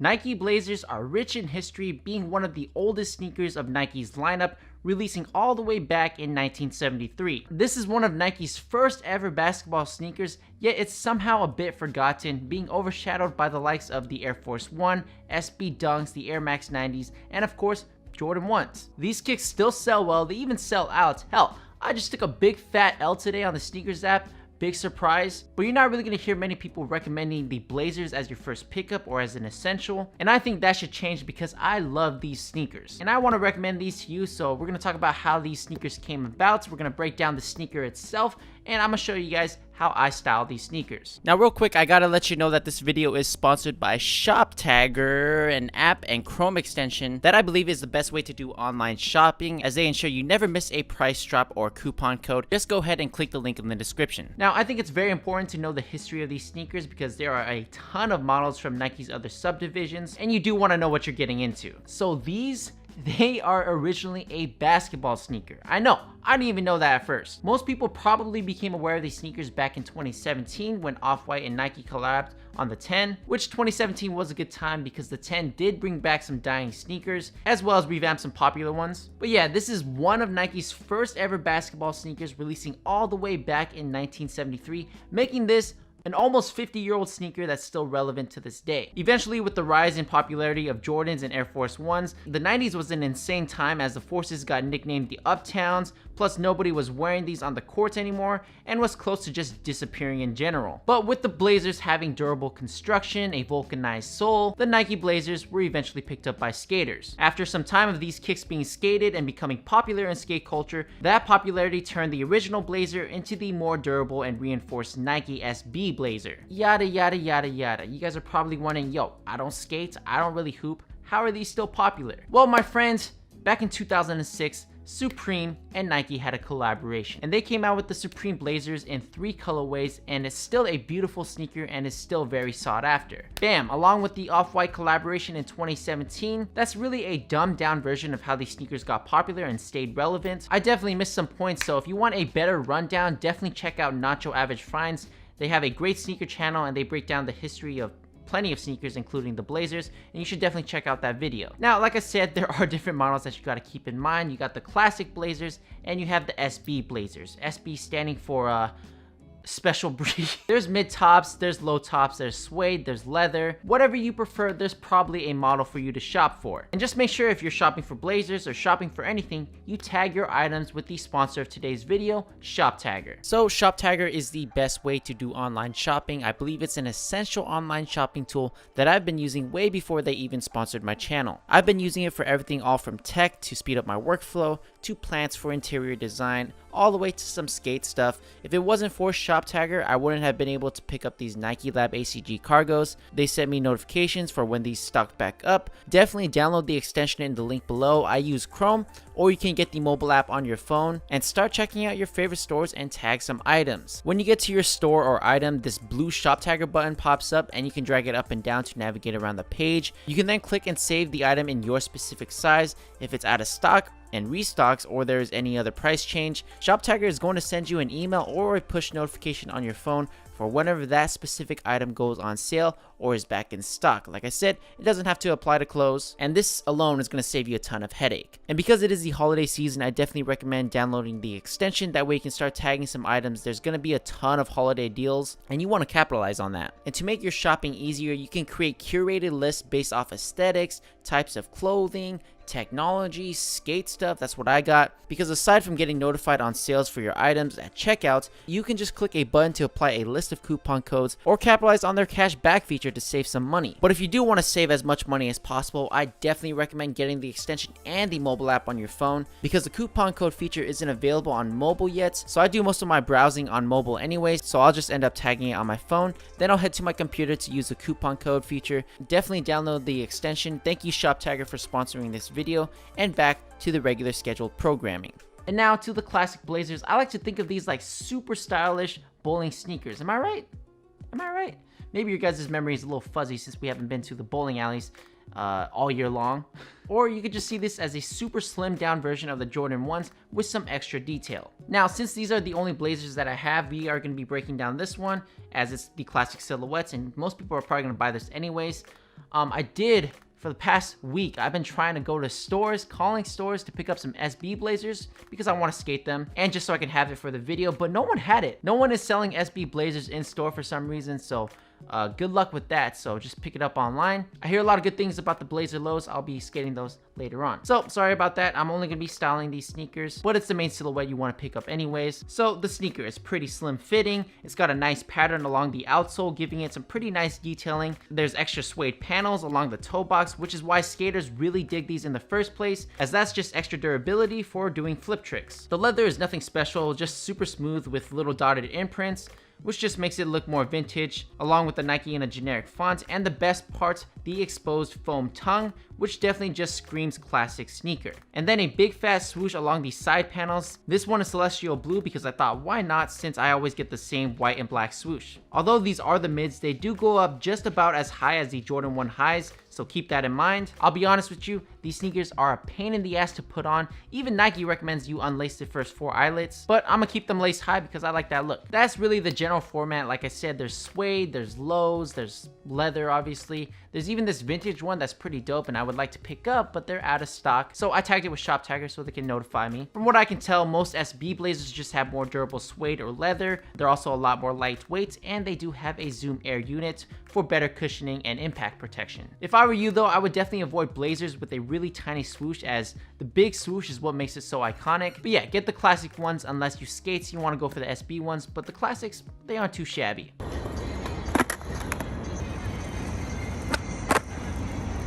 Nike Blazers are rich in history, being one of the oldest sneakers of Nike's lineup, releasing all the way back in 1973. This is one of Nike's first ever basketball sneakers, yet it's somehow a bit forgotten, being overshadowed by the likes of the Air Force 1, SB Dunks, the Air Max 90s, and of course, Jordan 1s. These kicks still sell well, they even sell out. Hell, I just took a big fat L today on the sneakers app. Big surprise, but you're not really going to hear many people recommending the Blazers as your first pickup or as an essential, and I think that should change because I love these sneakers and I want to recommend these to you. So we're going to talk about how these sneakers came about, we're going to break down the sneaker itself, and I'm going to show you guys how I style these sneakers. Now real quick, I gotta let you know that this video is sponsored by ShopTagger, an app and Chrome extension that I believe is the best way to do online shopping, as they ensure you never miss a price drop or coupon code. Just go ahead and click the link in the description. Now I think it's very important to know the history of these sneakers because there are a ton of models from Nike's other subdivisions, and you do want to know what you're getting into. So they are originally a basketball sneaker. I know, I didn't even know that at first. Most people probably became aware of these sneakers back in 2017 when Off-White and Nike collabed on the 10, which 2017 was a good time because the 10 did bring back some dying sneakers, as well as revamp some popular ones. But yeah, this is one of Nike's first ever basketball sneakers, releasing all the way back in 1973, making this an almost 50-year-old sneaker that's still relevant to this day. Eventually, with the rise in popularity of Jordans and Air Force 1s, the 90s was an insane time as the Forces got nicknamed the Uptowns, plus nobody was wearing these on the courts anymore and was close to just disappearing in general. But with the Blazers having durable construction, a vulcanized sole, the Nike Blazers were eventually picked up by skaters. After some time of these kicks being skated and becoming popular in skate culture, that popularity turned the original Blazer into the more durable and reinforced Nike SB Blazer. Yada yada yada yada. You guys are probably wondering, yo, I don't skate, I don't really hoop, how are these still popular? Well, my friends, back in 2006, Supreme and Nike had a collaboration, and they came out with the Supreme Blazers in 3 colorways, and it's still a beautiful sneaker and is still very sought after. Bam, along with the Off-White collaboration in 2017, that's really a dumbed down version of how these sneakers got popular and stayed relevant. I definitely missed some points, so if you want a better rundown, definitely check out Nacho Average Finds. They have a great sneaker channel and they break down the history of plenty of sneakers, including the Blazers, and you should definitely check out that video. Now, like I said, there are different models that you got to keep in mind. You got the classic Blazers and you have the SB Blazers. SB standing for special breed. There's mid tops, there's low tops, there's suede, there's leather. Whatever you prefer, there's probably a model for you to shop for. And just make sure if you're shopping for Blazers or shopping for anything, you tag your items with the sponsor of today's video, ShopTagger. So ShopTagger is the best way to do online shopping. I believe it's an essential online shopping tool that I've been using way before they even sponsored my channel. I've been using it for everything, all from tech to speed up my workflow, to plants for interior design, all the way to some skate stuff. If it wasn't for ShopTagger, I wouldn't have been able to pick up these Nike Lab ACG cargos. They sent me notifications for when these stocked back up. Definitely download the extension in the link below. I use Chrome, or you can get the mobile app on your phone and start checking out your favorite stores and tag some items. When you get to your store or item, this blue ShopTagger button pops up and you can drag it up and down to navigate around the page. You can then click and save the item in your specific size if it's out of stock and restocks, or there's any other price change. ShopTagger is going to send you an email or a push notification on your phone for whenever that specific item goes on sale or is back in stock. Like I said, it doesn't have to apply to clothes, and this alone is going to save you a ton of headache. And because it is the holiday season, I definitely recommend downloading the extension. That way you can start tagging some items. There's going to be a ton of holiday deals, and you want to capitalize on that. And to make your shopping easier, you can create curated lists based off aesthetics, types of clothing, technology, skate stuff. That's what I got, because aside from getting notified on sales for your items at checkout, you can just click a button to apply a list of coupon codes or capitalize on their cash back feature to save some money. But if you do want to save as much money as possible, I definitely recommend getting the extension and the mobile app on your phone, because the coupon code feature isn't available on mobile yet. So I do most of my browsing on mobile anyways, so I'll just end up tagging it on my phone. Then I'll head to my computer to use the coupon code feature. Definitely download the extension. Thank you ShopTagger for sponsoring this video, and back to the regular scheduled programming. And now to the classic Blazers. I like to think of these like super stylish bowling sneakers. Am I right? Am I right? Maybe your guys' memory is a little fuzzy since we haven't been to the bowling alleys all year long. Or you could just see this as a super slimmed down version of the Jordan 1s with some extra detail. Now, since these are the only Blazers that I have, we are going to be breaking down this one as it's the classic silhouettes, and most people are probably going to buy this anyways. I did for the past week, I've been trying to go to stores, calling stores to pick up some SB Blazers because I want to skate them and just so I can have it for the video, but no one had it. No one is selling SB Blazers in store for some reason, so good luck with that. So just pick it up online. I hear a lot of good things about the Blazer lows. I'll be skating those later on. So sorry about that. I'm only gonna be styling these sneakers, but it's the main silhouette you want to pick up anyways. So the sneaker is pretty slim fitting. It's got a nice pattern along the outsole, giving it some pretty nice detailing. There's extra suede panels along the toe box, which is why skaters really dig these in the first place, as that's just extra durability for doing flip tricks. The leather is nothing special, just super smooth with little dotted imprints, which just makes it look more vintage, along with the Nike in a generic font, and the best part, the exposed foam tongue, which definitely just screams classic sneaker. And then a big fat swoosh along the side panels. This one is celestial blue because I thought why not, since I always get the same white and black swoosh. Although these are the mids, they do go up just about as high as the Jordan 1 highs, so keep that in mind. I'll be honest with you, these sneakers are a pain in the ass to put on. Even Nike recommends you unlace the first 4 eyelets, but I'm gonna keep them laced high because I like that look. That's really the general format. Like I said, there's suede, there's lows, there's leather obviously. There's even this vintage one that's pretty dope and I would like to pick up, but they're out of stock. So I tagged it with Shop Tagger so they can notify me. From what I can tell, most SB Blazers just have more durable suede or leather. They're also a lot more lightweight, and they do have a Zoom Air unit for better cushioning and impact protection. If I were you though, I would definitely avoid Blazers with a really tiny swoosh, as the big swoosh is what makes it so iconic. But yeah, get the classic ones unless you skate, so you want to go for the SB ones, but the classics, they aren't too shabby.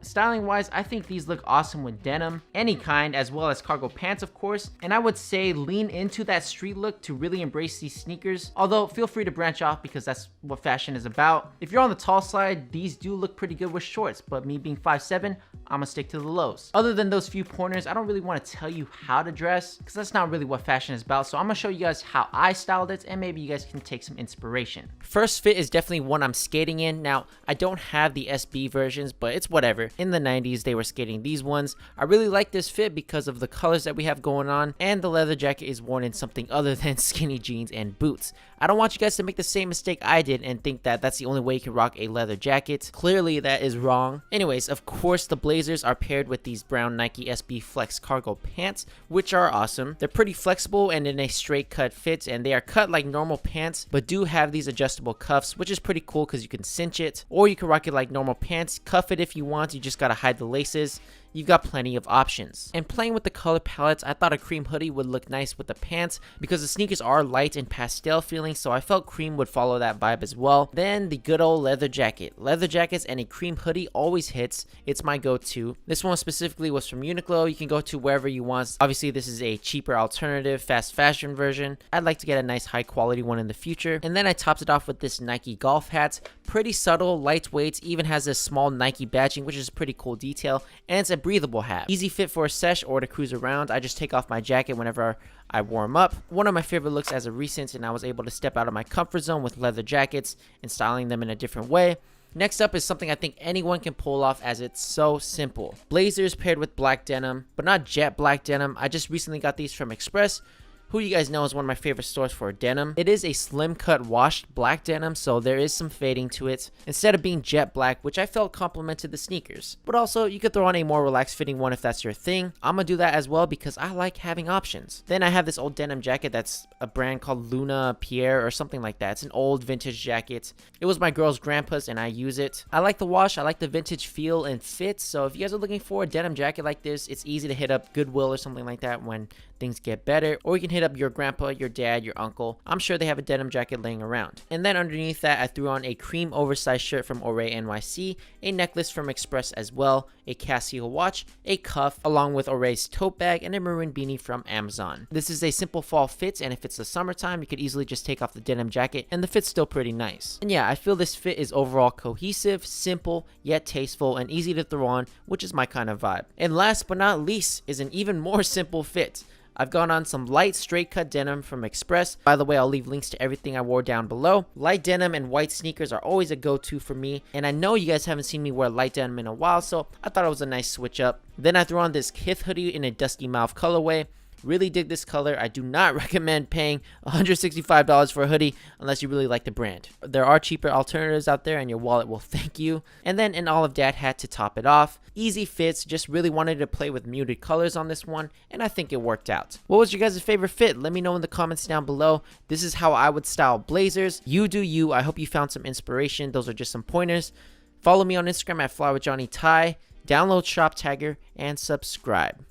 Styling wise, I think these look awesome with denim, any kind, as well as cargo pants of course, and I would say lean into that street look to really embrace these sneakers, although feel free to branch off because that's what fashion is about. If you're on the tall side, these do look pretty good with shorts, but me being 5'7", I'm gonna stick to the lows. Other than those few pointers, I don't really want to tell you how to dress because that's not really what fashion is about, so I'm gonna show you guys how I styled it and maybe you guys can take some inspiration. First fit is definitely one I'm skating in. Now, I don't have the SB versions, but it's whatever. In the 90s, they were skating these ones. I really like this fit because of the colors that we have going on, and the leather jacket is worn in something other than skinny jeans and boots. I don't want you guys to make the same mistake I did and think that that's the only way you can rock a leather jacket. Clearly, that is wrong. Anyways, of course, the Blazers are paired with these brown Nike SB Flex cargo pants, which are awesome. They're pretty flexible and in a straight cut fit, and they are cut like normal pants, but do have these adjustable cuffs, which is pretty cool because you can cinch it, or you can rock it like normal pants, cuff it if you want. You just gotta hide the laces. You've got plenty of options. And playing with the color palettes, I thought a cream hoodie would look nice with the pants because the sneakers are light and pastel feeling, so I felt cream would follow that vibe as well. Then the good old leather jacket. Leather jackets and a cream hoodie always hits. It's my go-to. This one specifically was from Uniqlo. You can go to wherever you want. Obviously, this is a cheaper alternative, fast fashion version. I'd like to get a nice high quality one in the future. And then I topped it off with this Nike golf hat. Pretty subtle, lightweight, even has this small Nike badging, which is a pretty cool detail. And it's a breathable hat. Easy fit for a sesh or to cruise around. I just take off my jacket whenever I warm up. One of my favorite looks as a recent, and I was able to step out of my comfort zone with leather jackets and styling them in a different way. Next up is something I think anyone can pull off, as it's so simple. Blazers paired with black denim, but not jet black denim. I just recently got these from Express, who you guys know is one of my favorite stores for denim. It is a slim cut washed black denim, so there is some fading to it, instead of being jet black, which I felt complemented the sneakers. But also, you could throw on a more relaxed fitting one if that's your thing. I'm gonna do that as well because I like having options. Then I have this old denim jacket that's a brand called Luna Pierre or something like that. It's an old vintage jacket. It was my girl's grandpa's and I use it. I like the wash, I like the vintage feel and fit, so if you guys are looking for a denim jacket like this, it's easy to hit up Goodwill or something like that when things get better, or you can hit up your grandpa, your dad, your uncle. I'm sure they have a denim jacket laying around. And then underneath that, I threw on a cream oversized shirt from Oray NYC, a necklace from Express as well, a Casio watch, a cuff, along with Oray's tote bag, and a maroon beanie from Amazon. This is a simple fall fit, and if it's the summertime, you could easily just take off the denim jacket, and the fit's still pretty nice. And yeah, I feel this fit is overall cohesive, simple, yet tasteful, and easy to throw on, which is my kind of vibe. And last but not least is an even more simple fit. I've gone on some light straight cut denim from Express. By the way, I'll leave links to everything I wore down below. Light denim and white sneakers are always a go-to for me, and I know you guys haven't seen me wear light denim in a while, so I thought it was a nice switch up. Then I threw on this Kith hoodie in a dusty mauve colorway. Really dig this color. I do not recommend paying $165 for a hoodie unless you really like the brand. There are cheaper alternatives out there and your wallet will thank you. And then an olive dad hat to top it off. Easy fits, just really wanted to play with muted colors on this one, and I think it worked out. What was your guys' favorite fit? Let me know in the comments down below. This is how I would style blazers. You do you. I hope you found some inspiration. Those are just some pointers. Follow me on Instagram at FlyWithJohnnyTie. Download Shop Tagger and subscribe.